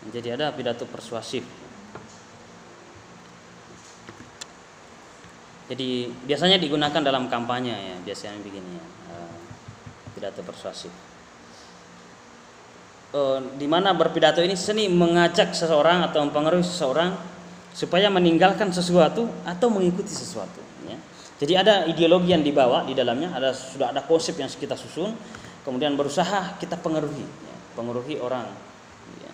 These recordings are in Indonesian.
Jadi ada pidato persuasif. Jadi biasanya digunakan dalam kampanye ya, biasanya begini ya, pidato persuasif. Di mana berpidato ini seni mengajak seseorang atau mempengaruhi seseorang supaya meninggalkan sesuatu atau mengikuti sesuatu. Ya. Jadi ada ideologi yang dibawa di dalamnya, sudah ada konsep yang kita susun, kemudian berusaha kita pengaruhi, ya, pengaruhi orang. Ya.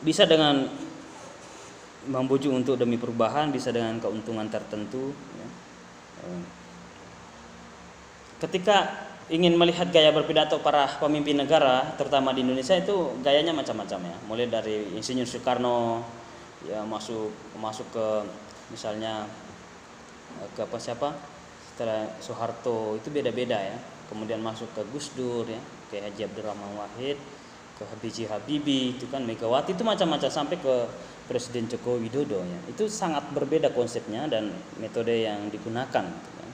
Bisa dengan membujuk untuk demi perubahan, bisa dengan keuntungan tertentu. Ya. Ketika ingin melihat gaya berpidato para pemimpin negara, terutama di Indonesia, itu gayanya macam-macam ya. Mulai dari Insinyur Soekarno, ya masuk ke misalnya ke siapa? Setelah Soeharto itu beda-beda ya. Kemudian masuk ke Gus Dur ya, ke Haji Abdurrahman Wahid, ke B.J. Habibie, itu kan Megawati, itu macam-macam sampai ke Presiden Joko Widodo ya. Itu sangat berbeda konsepnya dan metode yang digunakan gitu kan.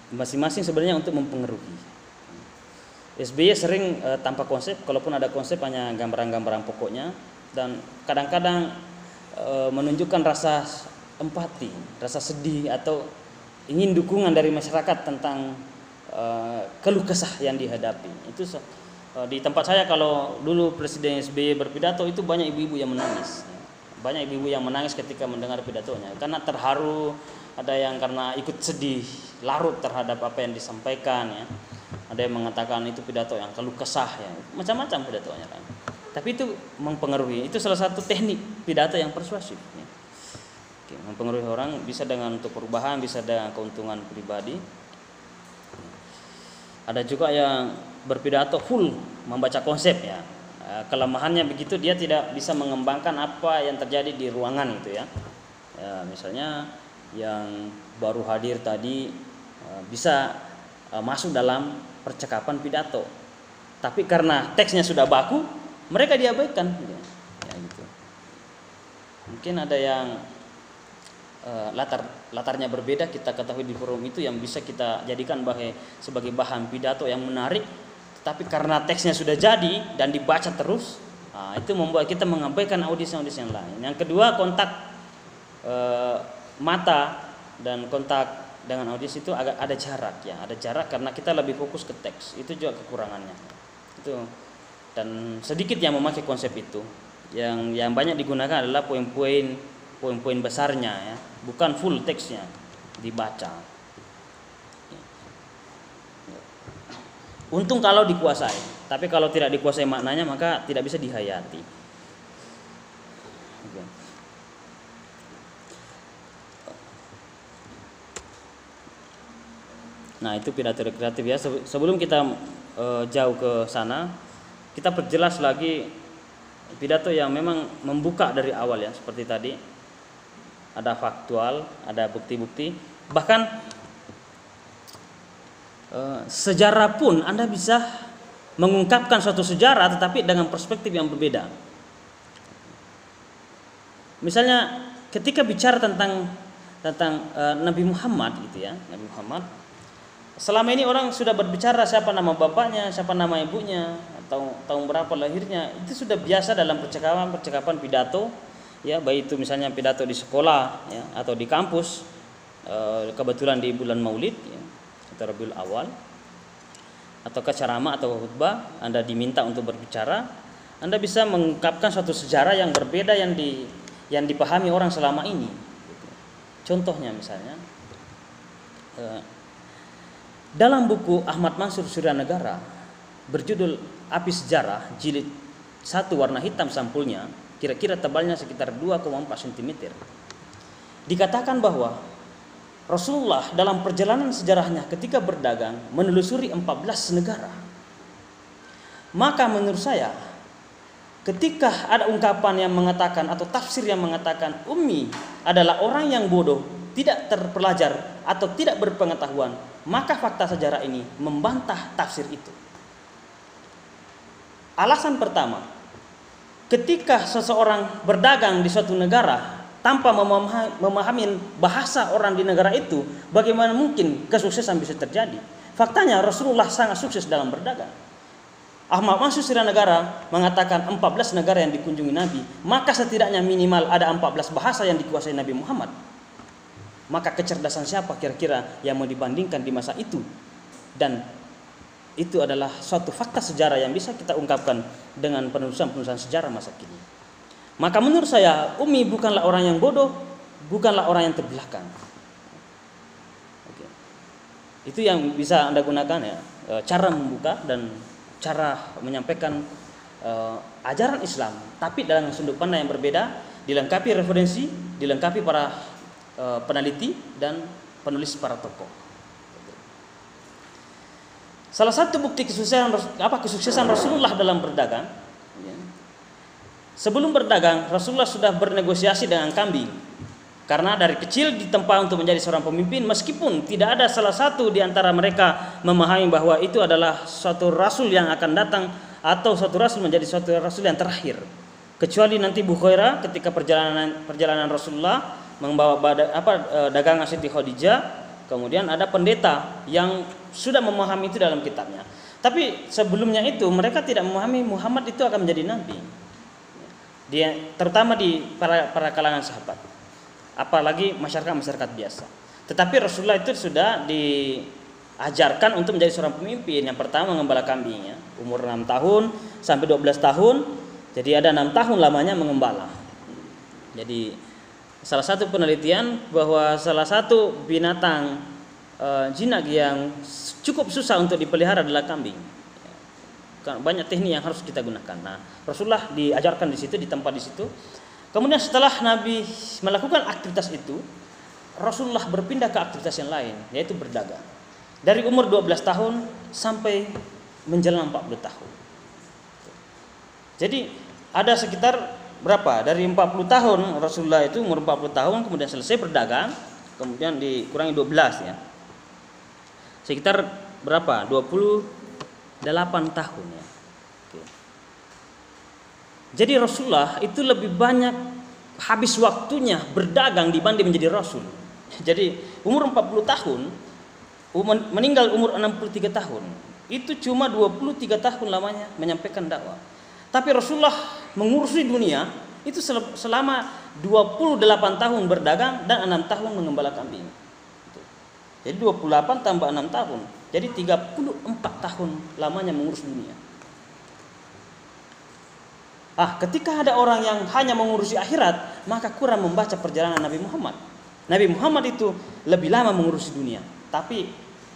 Masing-masing sebenarnya untuk mempengaruhi. SBY sering tanpa konsep, kalaupun ada konsep hanya gambaran-gambaran pokoknya, dan kadang-kadang menunjukkan rasa empati, rasa sedih atau ingin dukungan dari masyarakat tentang keluh kesah yang dihadapi. Itu di tempat saya kalau dulu Presiden SBY berpidato itu banyak ibu-ibu yang menangis. Banyak ibu-ibu yang menangis ketika mendengar pidatonya karena terharu, ada yang karena ikut sedih, larut terhadap apa yang disampaikan ya. Ada yang mengatakan itu pidato yang keluh kesah ya. Macam-macam pidatonya kan. Tapi itu mempengaruhi. Itu salah satu teknik pidato yang persuasif ya. Oke, mempengaruhi orang bisa dengan untuk perubahan, bisa dengan keuntungan pribadi. Ada juga yang berpidato full membaca konsep ya. Kelemahannya begitu, dia tidak bisa mengembangkan apa yang terjadi di ruangan itu ya. Ya misalnya yang baru hadir tadi bisa masuk dalam percakapan pidato, tapi karena teksnya sudah baku, mereka diabaikan ya gitu. Mungkin ada yang latarnya berbeda, kita ketahui di forum itu yang bisa kita jadikan sebagai bahan pidato yang menarik, tapi karena teksnya sudah jadi dan dibaca terus, itu membuat kita mengabaikan audisi-audisi yang lain. Yang kedua, kontak mata dan kontak dengan audisi itu agak ada jarak ya, ada jarak karena kita lebih fokus ke teks. Itu juga kekurangannya. Itu, dan sedikit yang memakai konsep itu. Yang banyak digunakan adalah poin-poin besarnya ya, bukan full teksnya dibaca. Untung kalau dikuasai, tapi kalau tidak dikuasai maknanya maka tidak bisa dihayati. Nah itu pidato kreatif ya. Sebelum kita jauh ke sana, kita perjelas lagi pidato yang memang membuka dari awal ya, seperti tadi ada faktual, ada bukti-bukti, bahkan sejarah pun Anda bisa mengungkapkan suatu sejarah tetapi dengan perspektif yang berbeda. Misalnya ketika bicara tentang Nabi Muhammad gitu ya, Nabi Muhammad, selama ini orang sudah berbicara siapa nama bapaknya, siapa nama ibunya, atau tahun berapa lahirnya, itu sudah biasa dalam percakapan pidato ya, baik itu misalnya pidato di sekolah ya, atau di kampus, kebetulan di bulan Maulid ya, atau Rabiul Awal, atau ceramah atau khutbah, Anda diminta untuk berbicara, Anda bisa mengungkapkan suatu sejarah yang berbeda yang dipahami orang selama ini. Contohnya misalnya dalam buku Ahmad Mansur Suryanegara berjudul Api Sejarah jilid 1 warna hitam sampulnya, kira-kira tebalnya sekitar 2,4 cm, dikatakan bahwa Rasulullah dalam perjalanan sejarahnya ketika berdagang menelusuri 14 negara. Maka menurut saya, ketika ada ungkapan yang mengatakan atau tafsir yang mengatakan ummi adalah orang yang bodoh, tidak terpelajar atau tidak berpengetahuan, maka fakta sejarah ini membantah tafsir itu. Alasan pertama, ketika seseorang berdagang di suatu negara tanpa memahami bahasa orang di negara itu, bagaimana mungkin kesuksesan bisa terjadi? Faktanya Rasulullah sangat sukses dalam berdagang. Ahmad Mansur Siranegara mengatakan 14 negara yang dikunjungi Nabi, maka setidaknya minimal ada 14 bahasa yang dikuasai Nabi Muhammad. Maka kecerdasan siapa kira-kira yang mau dibandingkan di masa itu? Dan itu adalah suatu fakta sejarah yang bisa kita ungkapkan dengan penulisan-penulisan sejarah masa kini. Maka menurut saya, Umi bukanlah orang yang bodoh, bukanlah orang yang terbelakang. Oke. Itu yang bisa Anda gunakan ya, cara membuka dan cara menyampaikan ajaran Islam, tapi dalam sudut pandang yang berbeda, dilengkapi referensi, dilengkapi para peneliti dan penulis para tokoh. Salah satu bukti kesuksesan Rasulullah dalam berdagang, sebelum berdagang Rasulullah sudah bernegosiasi dengan kambing. Karena dari kecil ditempa untuk menjadi seorang pemimpin, meskipun tidak ada salah satu di antara mereka memahami bahwa itu adalah suatu rasul yang akan datang atau suatu rasul menjadi suatu rasul yang terakhir. Kecuali nanti Bukhairah ketika perjalanan Rasulullah membawa dagangan Siti Khadijah, kemudian ada pendeta yang sudah memahami itu dalam kitabnya. Tapi sebelumnya itu mereka tidak memahami Muhammad itu akan menjadi nabi. Dia terutama di para kalangan sahabat, apalagi masyarakat biasa. Tetapi Rasulullah itu sudah diajarkan untuk menjadi seorang pemimpin. Yang pertama mengembala kambingnya, umur 6 tahun sampai 12 tahun. Jadi ada 6 tahun lamanya mengembala. Jadi salah satu penelitian bahwa salah satu binatang jinak yang cukup susah untuk dipelihara adalah kambing. Banyak teknik yang harus kita gunakan. Nah, Rasulullah diajarkan di situ, ditempa di situ. Kemudian setelah Nabi melakukan aktivitas itu, Rasulullah berpindah ke aktivitas yang lain, yaitu berdagang. Dari umur 12 tahun sampai menjelang 40 tahun. Jadi ada sekitar berapa? Dari 40 tahun Rasulullah itu umur 40 tahun, kemudian selesai berdagang, kemudian dikurangi 12 ya. Sekitar berapa? 28 tahun ya. Jadi Rasulullah itu lebih banyak habis waktunya berdagang dibanding menjadi Rasul. Jadi umur 40 tahun, meninggal umur 63 tahun. Itu cuma 23 tahun lamanya menyampaikan dakwah. Tapi Rasulullah mengurusi dunia itu selama 28 tahun berdagang dan 6 tahun mengembala kambing. Jadi 28 tambah 6 tahun. Jadi 34 tahun lamanya mengurus dunia. Ketika ada orang yang hanya mengurusi akhirat, maka kurang membaca perjalanan Nabi Muhammad. Nabi Muhammad itu lebih lama mengurusi dunia, tapi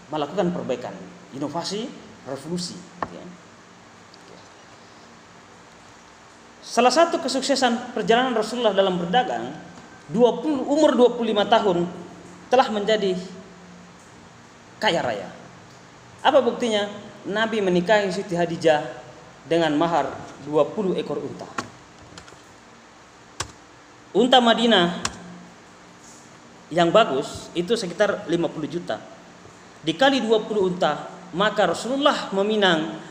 melakukan perbaikan, inovasi, revolusi. Salah satu kesuksesan perjalanan Rasulullah dalam berdagang, umur 25 tahun telah menjadi kaya raya. Apa buktinya? Nabi menikahi Siti Khadijah dengan mahar 20 ekor unta. Unta Madinah yang bagus itu sekitar 50 juta. Dikali 20 unta, maka Rasulullah meminang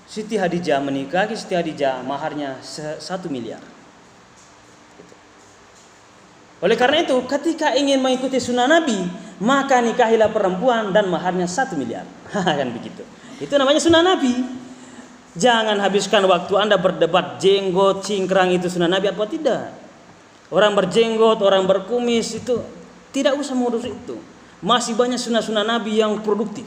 Siti Khadijah, menikahi Siti Khadijah, maharnya 1 miliar. Oleh karena itu, ketika ingin mengikuti sunnah Nabi, maka nikahilah perempuan dan maharnya 1 miliar. Kan begitu. Itu namanya sunnah Nabi. Jangan habiskan waktu Anda berdebat jenggot, cingkrang itu sunnah Nabi apa tidak. Orang berjenggot, orang berkumis itu tidak usah mengurus itu. Masih banyak sunnah-sunnah Nabi yang produktif.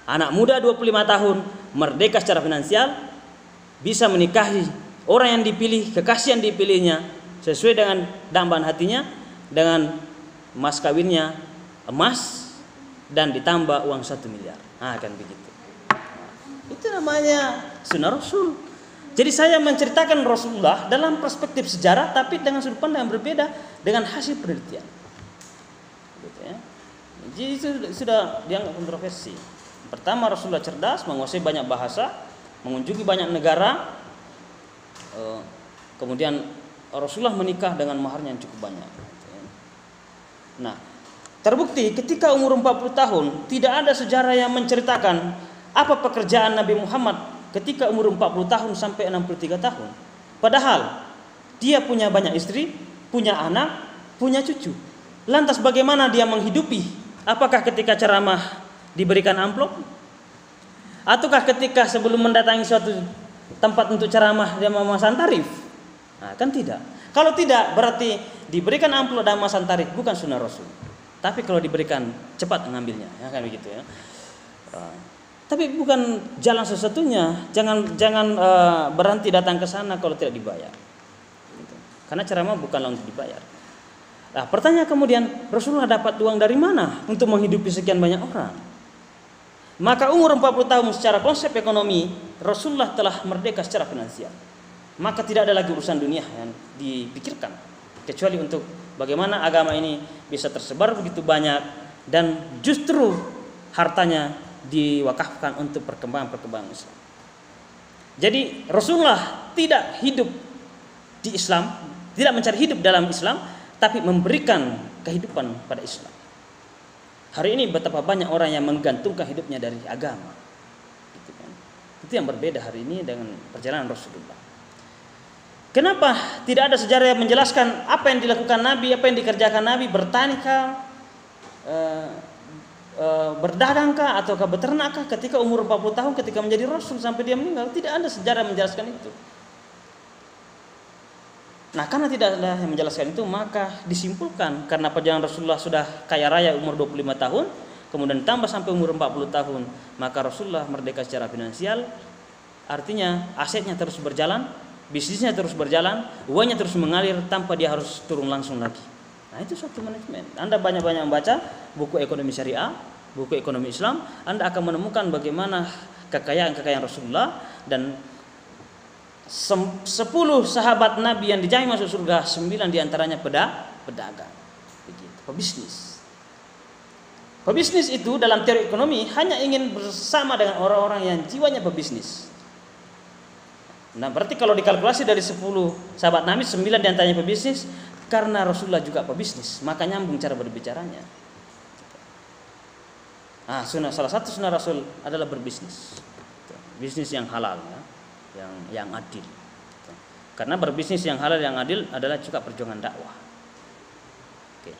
Anak muda 25 tahun, merdeka secara finansial, bisa menikahi orang yang dipilih, kekasih yang dipilihnya, sesuai dengan dambaan hatinya, dengan mas kawinnya emas, dan ditambah uang 1 miliar. Kan begitu. Itu namanya sunnah Rasul. Jadi saya menceritakan Rasulullah dalam perspektif sejarah, tapi dengan sudut pandang yang berbeda dengan hasil penelitian. Gitu ya. Jadi itu sudah dianggap kontroversi. Pertama, Rasulullah cerdas, menguasai banyak bahasa, mengunjungi banyak negara. Kemudian Rasulullah menikah dengan maharnya yang cukup banyak. Nah, terbukti ketika umur 40 tahun tidak ada sejarah yang menceritakan apa pekerjaan Nabi Muhammad ketika umur 40 tahun sampai 63 tahun. Padahal dia punya banyak istri, punya anak, punya cucu. Lantas bagaimana dia menghidupi? Apakah ketika ceramah diberikan amplop? Ataukah ketika sebelum mendatangi suatu tempat untuk ceramah dia memasang tarif? Nah, kan tidak. Kalau tidak berarti diberikan amplop dan memasang tarif bukan sunnah Rasul. Tapi kalau diberikan cepat mengambilnya, ya kan begitu ya. Tapi bukan jalan sesatunya. Jangan berhenti datang ke sana kalau tidak dibayar. Gitu. Karena ceramah bukanlah untuk dibayar. Nah, pertanyaan kemudian, Rasulullah dapat uang dari mana untuk menghidupi sekian banyak orang? Maka umur 40 tahun secara konsep ekonomi, Rasulullah telah merdeka secara finansial. Maka tidak ada lagi urusan dunia yang dipikirkan, kecuali untuk bagaimana agama ini bisa tersebar begitu banyak dan justru hartanya diwakafkan untuk perkembangan Islam. Jadi Rasulullah tidak hidup di Islam, tidak mencari hidup dalam Islam, tapi memberikan kehidupan pada Islam. Hari ini betapa banyak orang yang menggantungkan hidupnya dari agama. Gitu kan. Itu yang berbeda hari ini dengan perjalanan Rasulullah. Kenapa tidak ada sejarah yang menjelaskan apa yang dilakukan Nabi, apa yang dikerjakan Nabi, bertanikah, berdagangkah, ataukah beternakkah ketika umur 40 tahun ketika menjadi Rasul sampai dia meninggal? Tidak ada sejarah yang menjelaskan itu. Nah, karena tidak ada yang menjelaskan itu, maka disimpulkan karena perjalanan Rasulullah sudah kaya raya umur 25 tahun, kemudian tambah sampai umur 40 tahun, maka Rasulullah merdeka secara finansial. Artinya asetnya terus berjalan, bisnisnya terus berjalan, uangnya terus mengalir tanpa dia harus turun langsung lagi. Nah, itu suatu manajemen. Anda banyak-banyak membaca buku ekonomi syariah, buku ekonomi Islam, Anda akan menemukan bagaimana kekayaan Rasulullah. Dan 10 sahabat Nabi yang dijamin masuk surga, 9 diantaranya pedagang, begitu, pebisnis. Pebisnis itu dalam teori ekonomi hanya ingin bersama dengan orang-orang yang jiwanya pebisnis. Nah, berarti kalau dikalkulasi dari 10 sahabat Nabi, 9 diantaranya pebisnis, karena Rasulullah juga pebisnis, maka nyambung cara berbicaranya. Nah, salah satu sunnah Rasul adalah berbisnis, bisnis yang halal, ya. Yang adil. Karena berbisnis yang halal yang adil adalah juga perjuangan dakwah. Oke.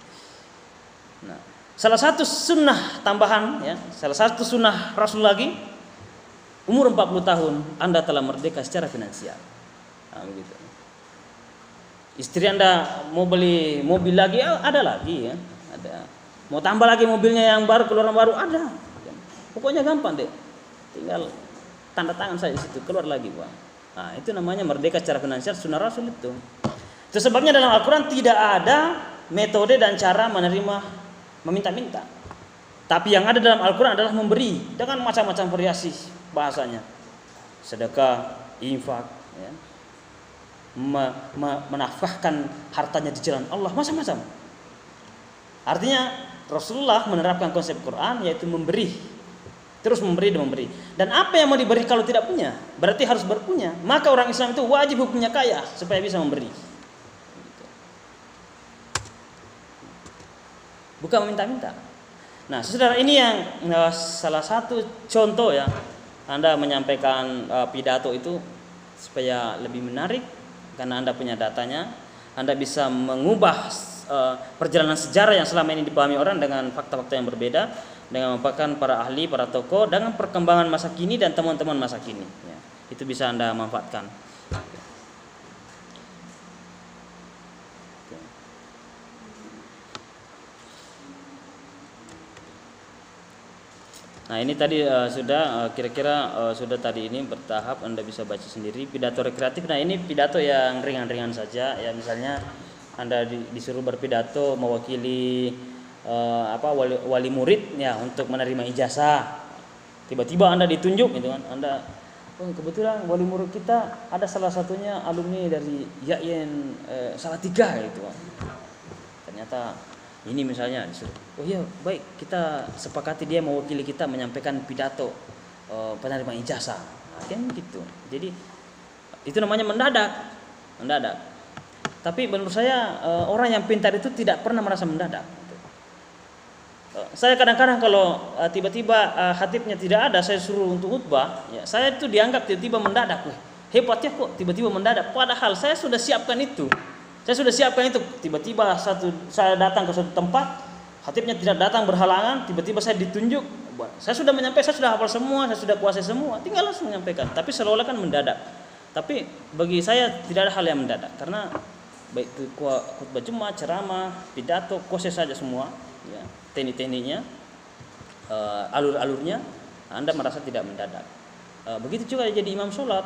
Nah, salah satu sunnah tambahan, ya, salah satu sunnah Rasul lagi, umur 40 tahun Anda telah merdeka secara finansial. Nah, begitu. Istri Anda mau beli mobil lagi, ada lagi, ya, ada. Mau tambah lagi mobilnya yang baru, keluaran baru, ada. Pokoknya gampang deh, tinggal tanda tangan saya di situ, keluar lagi, Bang. Nah, itu namanya merdeka secara finansial, sunnah Rasul itu. Itu sebabnya dalam Al-Quran tidak ada metode dan cara meminta-minta. Tapi yang ada dalam Al-Quran adalah memberi dengan macam-macam variasi bahasanya. Sedekah, infak, ya. Menafkahkan hartanya di jalan Allah, macam-macam. Artinya Rasulullah menerapkan konsep Quran, yaitu memberi. Terus memberi dan memberi. Dan apa yang mau diberi kalau tidak punya? Berarti harus berpunya. Maka orang Islam itu wajib hukumnya kaya supaya bisa memberi. Bukan meminta-minta. Nah, saudara, ini yang salah satu contoh, ya. Anda menyampaikan pidato itu supaya lebih menarik karena Anda punya datanya. Anda bisa mengubah perjalanan sejarah yang selama ini dipahami orang dengan fakta-fakta yang berbeda, dengan memaparkan para ahli, para tokoh, dengan perkembangan masa kini dan teman-teman masa kini, ya. Itu bisa Anda manfaatkan. Nah, ini tadi sudah kira-kira sudah tadi ini bertahap, Anda bisa baca sendiri pidato rekreatif. Nah, ini pidato yang ringan-ringan saja, ya. Misalnya Anda disuruh berpidato mewakili wali murid, ya, untuk menerima ijazah. Tiba-tiba Anda ditunjuk, gitu kan. Anda, kebetulan wali murid kita ada salah satunya alumni dari YAIN Salatiga, gitu kan. Ternyata ini misalnya disuruh, oh iya, baik, kita sepakati dia mewakili kita menyampaikan pidato penerima ijazah. Nah, kan gitu. Jadi itu namanya mendadak. Tapi menurut saya orang yang pintar itu tidak pernah merasa mendadak. Saya kadang-kadang kalau tiba-tiba khatibnya tidak ada, saya suruh untuk khutbah, ya, saya itu dianggap tiba-tiba mendadak. Hebatnya kok tiba-tiba mendadak, padahal saya sudah siapkan itu. Tiba-tiba saya datang ke suatu tempat, Khatibnya tidak datang berhalangan, tiba-tiba saya ditunjuk, saya sudah menyampaikan, saya sudah hafal semua, saya sudah kuasai semua, tinggal langsung menyampaikan. Tapi seolah-olah kan mendadak. Tapi bagi saya tidak ada hal yang mendadak, karena baik itu khutbah Jumat, ceramah, pidato, kuasai saja semua, ya, teknik-tekniknya, alur-alurnya, Anda merasa tidak mendadak. Begitu juga jadi imam sholat.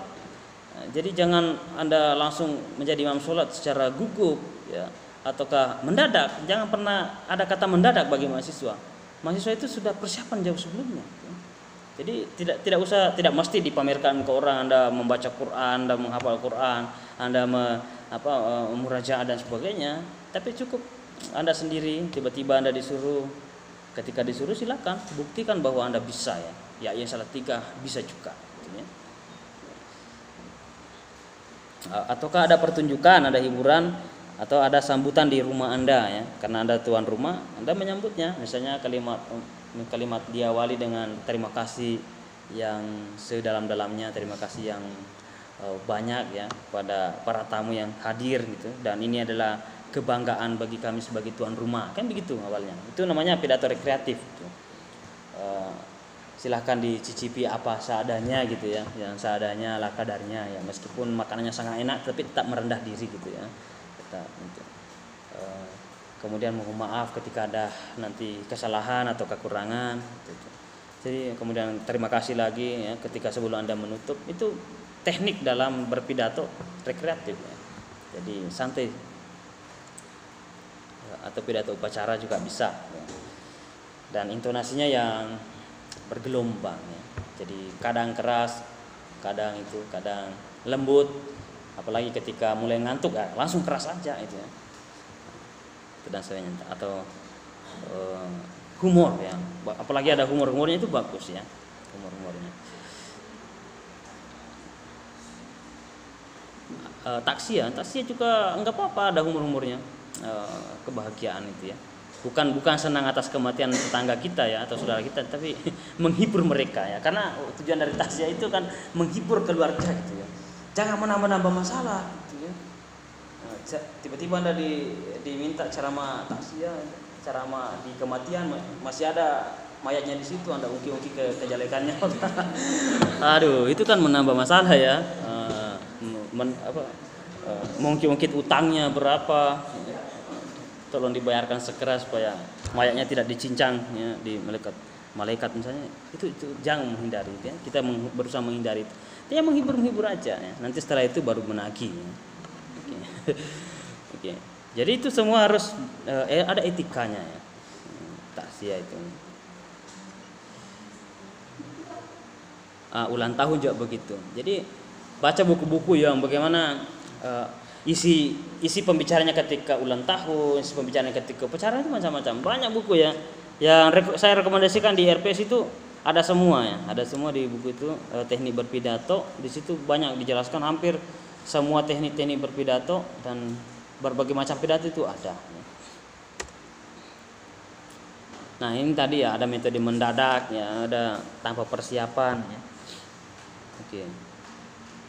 Jadi jangan Anda langsung menjadi imam sholat secara gugup, ya, ataukah mendadak. Jangan pernah ada kata mendadak bagi mahasiswa. Mahasiswa itu sudah persiapan jauh sebelumnya. Jadi tidak usah, tidak mesti dipamerkan ke orang Anda membaca Quran, Anda menghafal Quran, Anda murajaah dan sebagainya. Tapi cukup Anda sendiri, tiba-tiba Anda disuruh, ketika disuruh silakan buktikan bahwa Anda bisa, ya. Ya Salatiga bisa juga, gitu ya. Ataukah ada pertunjukan, ada hiburan, atau ada sambutan di rumah Anda, ya, karena Anda tuan rumah, Anda menyambutnya, misalnya kalimat diawali dengan terima kasih yang sedalam-dalamnya, terima kasih yang banyak, ya, pada para tamu yang hadir, gitu, dan ini adalah kebanggaan bagi kami sebagai tuan rumah, kan begitu awalnya. Itu namanya pidato rekreatif, gitu. Silahkan dicicipi apa seadanya, gitu ya, yang seadanya lah kadarnya, ya, meskipun makanannya sangat enak tapi tetap merendah diri, gitu ya. Gitu. Kemudian mohon maaf ketika ada nanti kesalahan atau kekurangan, gitu. Jadi kemudian terima kasih lagi, ya, ketika sebelum Anda menutup. Itu teknik dalam berpidato rekreatif, ya. Jadi santai, atau pidato upacara juga bisa, ya. Dan intonasinya yang bergelombang, ya. Jadi kadang keras, kadang lembut. Apalagi ketika mulai ngantuk, ya, langsung keras aja itu, ya. Dan sebagainya. Atau humor, ya. Apalagi ada humornya itu bagus, ya. Humornya. Taksi juga enggak apa-apa ada humornya. Kebahagiaan itu, ya. Bukan senang atas kematian tetangga kita, ya, atau saudara kita, tapi menghibur mereka, ya. Karena tujuan dari taksiah itu kan menghibur keluarga, gitu, ya. Jangan menambah masalah, gitu, ya. Tiba-tiba Anda diminta ceramah taksiah, ceramah di kematian, masih ada mayatnya di situ, Anda ungkit-ungkit kejelekannya. Aduh, itu kan menambah masalah, ya. Mengungkit utangnya berapa, tolong dibayarkan segera supaya mayatnya tidak dicincang, ya, di malaikat misalnya. Itu jangan menghindari, ya. Kita berusaha menghindari itu. Dia menghibur aja, ya. Nanti setelah itu baru menagih, ya. Oke. Jadi itu semua harus ada etikanya, ya. Taksiah itu. Ulang tahun juga begitu. Jadi baca buku-buku yang bagaimana isi pembicaranya ketika ulang tahun, isi pembicaranya ketika upacara, itu macam-macam. Banyak buku, ya, yang saya rekomendasikan di RPS itu ada semua, ya. Ada semua di buku itu, teknik berpidato. Di situ banyak dijelaskan hampir semua teknik-teknik berpidato, dan berbagai macam pidato itu ada. Nah, ini tadi, ya, ada metode mendadak, ya, ada tanpa persiapan, ya. Oke.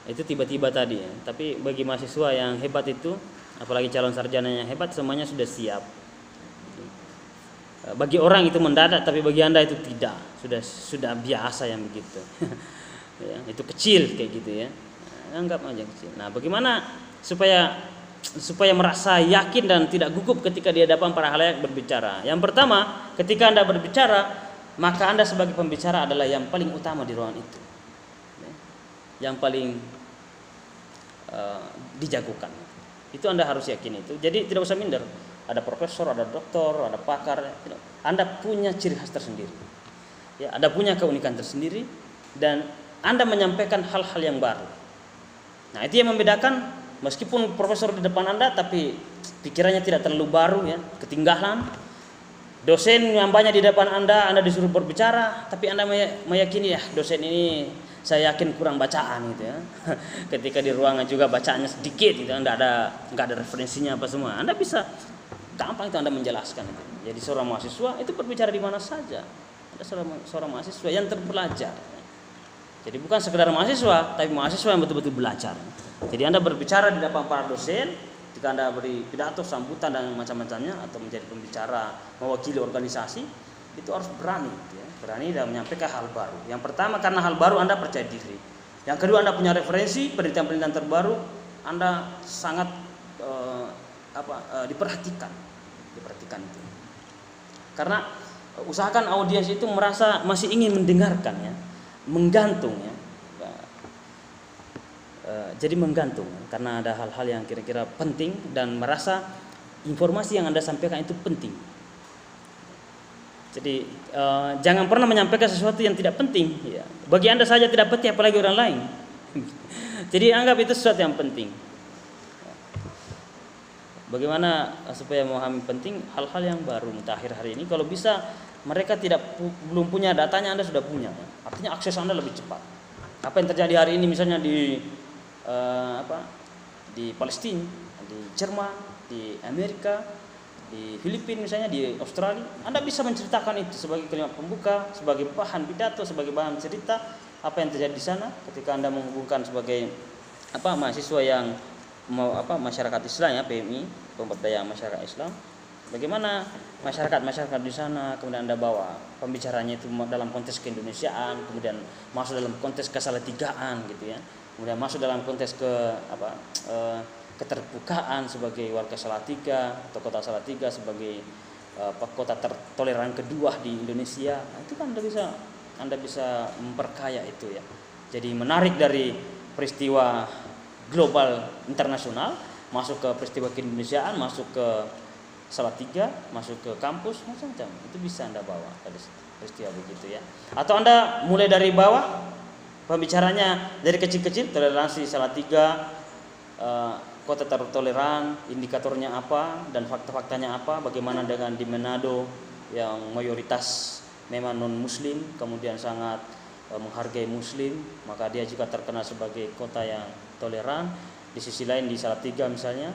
Itu tiba-tiba tadi, ya. Tapi bagi mahasiswa yang hebat itu, apalagi calon sarjana yang hebat, semuanya sudah siap. Bagi orang itu mendadak, tapi bagi Anda itu tidak, sudah biasa yang begitu. Ya, itu kecil kayak gitu, ya. Anggap aja kecil. Nah, bagaimana supaya merasa yakin dan tidak gugup ketika di hadapan para halayak berbicara? Yang pertama, ketika Anda berbicara, maka Anda sebagai pembicara adalah yang paling utama di ruangan itu, ya. Yang paling dijagokan. Itu Anda harus yakin itu. Jadi tidak usah minder. Ada profesor, ada doktor, ada pakar. Anda punya ciri khas tersendiri, ya, Anda punya keunikan tersendiri, dan Anda menyampaikan hal-hal yang baru. Nah, itu yang membedakan. Meskipun profesor di depan Anda, tapi pikirannya tidak terlalu baru, ya, ketinggalan. Dosen yang banyak di depan Anda disuruh berbicara, tapi Anda meyakini, ya, dosen ini saya yakin kurang bacaan, gitu, ya. Ketika di ruangan juga bacaannya sedikit, gitu, nggak ada referensinya apa semua. Anda bisa gampang itu Anda menjelaskan itu. Jadi seorang mahasiswa itu berbicara di mana saja. Ada seorang mahasiswa yang terpelajar. Jadi bukan sekedar mahasiswa, tapi mahasiswa yang betul-betul belajar. Jadi Anda berbicara di depan para dosen, Ketika Anda beri pidato, sambutan dan macam-macamnya, atau menjadi pembicara mewakili organisasi, itu harus berani, ya. Berani dan menyampaikan hal baru. Yang pertama, karena hal baru Anda percaya diri. Yang kedua, Anda punya referensi, penelitian-penelitian terbaru, Anda sangat diperhatikan itu. Karena usahakan audiens itu merasa masih ingin mendengarkan, ya, menggantung, ya. Jadi menggantung karena ada hal-hal yang kira-kira penting dan merasa informasi yang Anda sampaikan itu penting. Jadi jangan pernah menyampaikan sesuatu yang tidak penting, ya. Bagi Anda saja tidak penting, apalagi orang lain. Jadi anggap itu sesuatu yang penting. Bagaimana supaya memahami penting hal-hal yang baru mutakhir hari ini? Kalau bisa mereka belum punya datanya, Anda sudah punya, ya. Artinya akses Anda lebih cepat. Apa yang terjadi hari ini misalnya di Palestina, di Jerman, di Amerika, di Filipina misalnya, di Australia, Anda bisa menceritakan itu sebagai kalimat pembuka, sebagai bahan pidato, sebagai bahan cerita apa yang terjadi di sana ketika Anda menghubungkan sebagai mahasiswa yang masyarakat Islam, ya, PMI, pemberdayaan masyarakat Islam. Bagaimana masyarakat di sana, kemudian Anda bawa pembicaranya itu dalam konteks keindonesiaan, kemudian masuk dalam konteks kesalatigaan gitu, ya. Kemudian masuk dalam konteks keterbukaan sebagai warga Salatiga atau kota Salatiga sebagai kota tertoleran kedua di Indonesia. Nah, itu kan Anda bisa memperkaya itu, ya. Jadi menarik dari peristiwa global internasional masuk ke peristiwa keindonesiaan, masuk ke Salatiga, masuk ke kampus, macam-macam. Itu bisa Anda bawa pada peristiwa begitu, ya. Atau Anda mulai dari bawah, pembicaranya dari kecil-kecil, toleransi Salatiga, kota tertoleran, indikatornya apa dan fakta-faktanya apa, bagaimana dengan di Manado yang mayoritas memang non-muslim, kemudian sangat menghargai muslim, maka dia juga terkenal sebagai kota yang toleran. Di sisi lain di Salatiga misalnya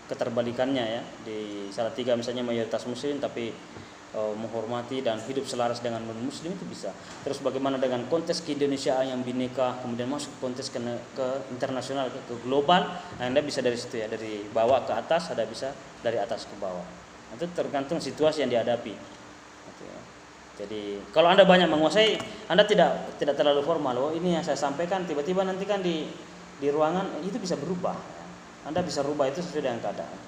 keterbalikannya, ya, di Salatiga misalnya mayoritas muslim tapi menghormati dan hidup selaras dengan non-muslim, itu bisa. Terus bagaimana dengan konteks keindonesiaan yang bineka, kemudian masuk konteks ke internasional, ke global. Nah, Anda bisa dari situ, ya, dari bawah ke atas, Anda bisa dari atas ke bawah. Itu tergantung situasi yang dihadapi. Jadi kalau Anda banyak menguasai, Anda tidak terlalu formal. Oh, ini yang saya sampaikan, tiba-tiba nanti kan di ruangan itu bisa berubah. Anda bisa rubah itu sesuai dengan keadaan.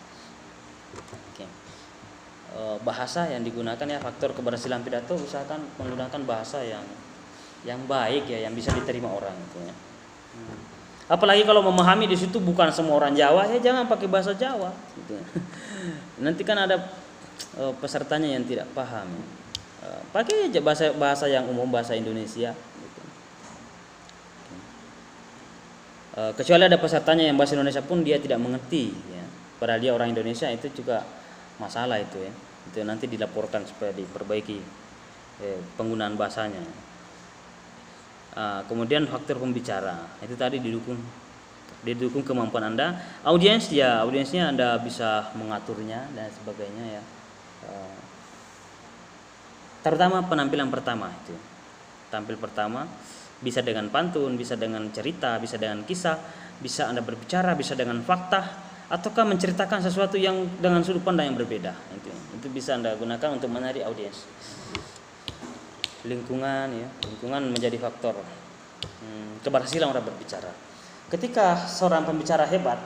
Oke. Bahasa yang digunakan, ya, faktor keberhasilan pidato, usahakan menggunakan bahasa yang baik, ya, yang bisa diterima orang gitu, ya. Apalagi kalau memahami di situ bukan semua orang Jawa, ya jangan pakai bahasa Jawa gitu. Nanti kan ada pesertanya yang tidak paham. Pakai aja bahasa yang umum, bahasa Indonesia gitu. Kecuali ada pesertanya yang bahasa Indonesia pun dia tidak mengerti, ya. Padahal dia orang Indonesia, itu juga masalah itu, ya. Itu nanti dilaporkan supaya diperbaiki penggunaan bahasanya. Kemudian faktor pembicara, itu tadi didukung kemampuan Anda. Audiensnya Anda bisa mengaturnya dan sebagainya, ya. Terutama penampilan pertama itu. Tampil pertama bisa dengan pantun, bisa dengan cerita, bisa dengan kisah, bisa Anda berbicara, bisa dengan fakta, ataukah menceritakan sesuatu yang dengan sudut pandang yang berbeda. Itu bisa Anda gunakan untuk menarik audiens. Lingkungan menjadi faktor keberhasilan orang berbicara. Ketika seorang pembicara hebat,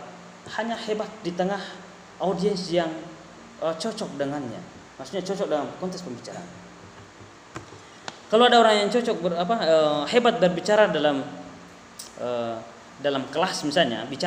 hanya hebat di tengah audiens yang cocok dengannya, maksudnya cocok dalam konteks pembicaraan. Kalau ada orang yang cocok hebat berbicara dalam kelas misalnya, bicara